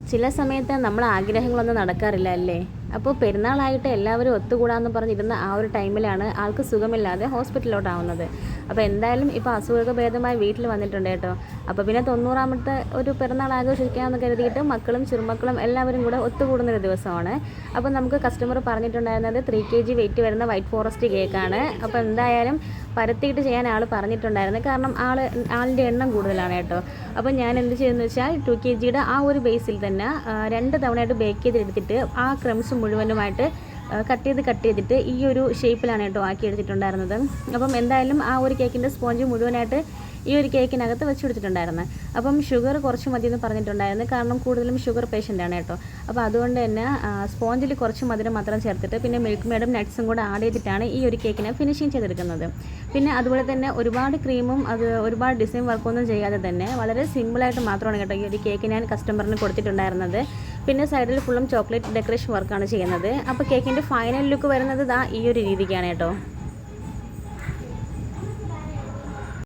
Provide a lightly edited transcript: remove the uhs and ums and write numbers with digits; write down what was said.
ചില സമയത്ത് നമ്മൾ ആഗ്രഹങ്ങളൊന്നും നടക്കാറില്ല അല്ലേ? അപ്പോൾ പെരുന്നാളായിട്ട് എല്ലാവരും ഒത്തുകൂടാമെന്ന് പറഞ്ഞിരുന്ന ആ ഒരു ടൈമിലാണ് ആൾക്ക് സുഖമില്ലാതെ ഹോസ്പിറ്റലിലോട്ടാവുന്നത്. അപ്പോൾ എന്തായാലും ഇപ്പോൾ അസുഖമൊക്കെ ഭേദമായി വീട്ടിൽ വന്നിട്ടുണ്ട് കേട്ടോ. അപ്പോൾ പിന്നെ 90ാമത്തെ ഒരു പിറന്നാൾ ആഘോഷിക്കാമെന്ന് കരുതിയിട്ട് മക്കളും ചെറുമക്കളും എല്ലാവരും കൂടെ ഒത്തുകൂടുന്നൊരു ദിവസമാണ്. അപ്പോൾ നമുക്ക് കസ്റ്റമർ പറഞ്ഞിട്ടുണ്ടായിരുന്നത് 3 kg വെയിറ്റ് വരുന്ന വൈറ്റ് ഫോറസ്റ്റ് കേക്കാണ്. അപ്പോൾ എന്തായാലും പരത്തിയിട്ട് ചെയ്യാൻ ആൾ പറഞ്ഞിട്ടുണ്ടായിരുന്നു. കാരണം ആളിൻ്റെ എണ്ണം കൂടുതലാണ് കേട്ടോ. അപ്പോൾ ഞാൻ എന്ത് ചെയ്തെന്ന് വെച്ചാൽ 2 kgയുടെ ആ ഒരു ബേസിൽ തന്നെ 2 തവണയായിട്ട് ബേക്ക് ചെയ്തെടുത്തിട്ട് ആ ക്രംസ് മുഴുവനുമായിട്ട് കട്ട് ചെയ്തിട്ട് ഈ ഒരു ഷേപ്പിലാണ് കേട്ടോ ആക്കി എടുത്തിട്ടുണ്ടായിരുന്നത്. അപ്പം എന്തായാലും ആ ഒരു കേക്കിൻ്റെ സ്പോഞ്ച് മുഴുവനായിട്ട് ഈ ഒരു കേക്കിനകത്ത് വെച്ച് കൊടുത്തിട്ടുണ്ടായിരുന്നു. അപ്പം ഷുഗർ കുറച്ച് മതിയെന്ന് പറഞ്ഞിട്ടുണ്ടായിരുന്നു. കാരണം കൂടുതലും ഷുഗർ പേഷ്യൻ്റാണ് കേട്ടോ. അപ്പോൾ അതുകൊണ്ട് തന്നെ സ്പോഞ്ചിൽ കുറച്ച് മധുരം മാത്രം ചേർത്തിട്ട് പിന്നെ മിൽക്ക് മേഡും നട്ട്സും കൂടെ ആഡ് ചെയ്തിട്ടാണ് ഈ ഒരു കേക്കിനെ ഫിനിഷിങ് ചെയ്തെടുക്കുന്നത്. പിന്നെ അതുപോലെ തന്നെ ഒരുപാട് ക്രീമും ഒരുപാട് ഡിസൈൻ വർക്കൊന്നും ചെയ്യാതെ തന്നെ വളരെ സിമ്പിളായിട്ട് മാത്രമാണ് കേട്ടോ ഈ ഒരു കേക്ക് ഞാൻ കസ്റ്റമറിന് കൊടുത്തിട്ടുണ്ടായിരുന്നത്. പിന്നെ സൈഡിൽ ഫുള്ളും ചോക്ലേറ്റ് ഡെക്കറേഷൻ വർക്കാണ് ചെയ്യുന്നത്. അപ്പോൾ കേക്കിൻ്റെ ഫൈനൽ ലുക്ക് വരുന്നത് ഈ ഒരു രീതിക്കാണ് കേട്ടോ.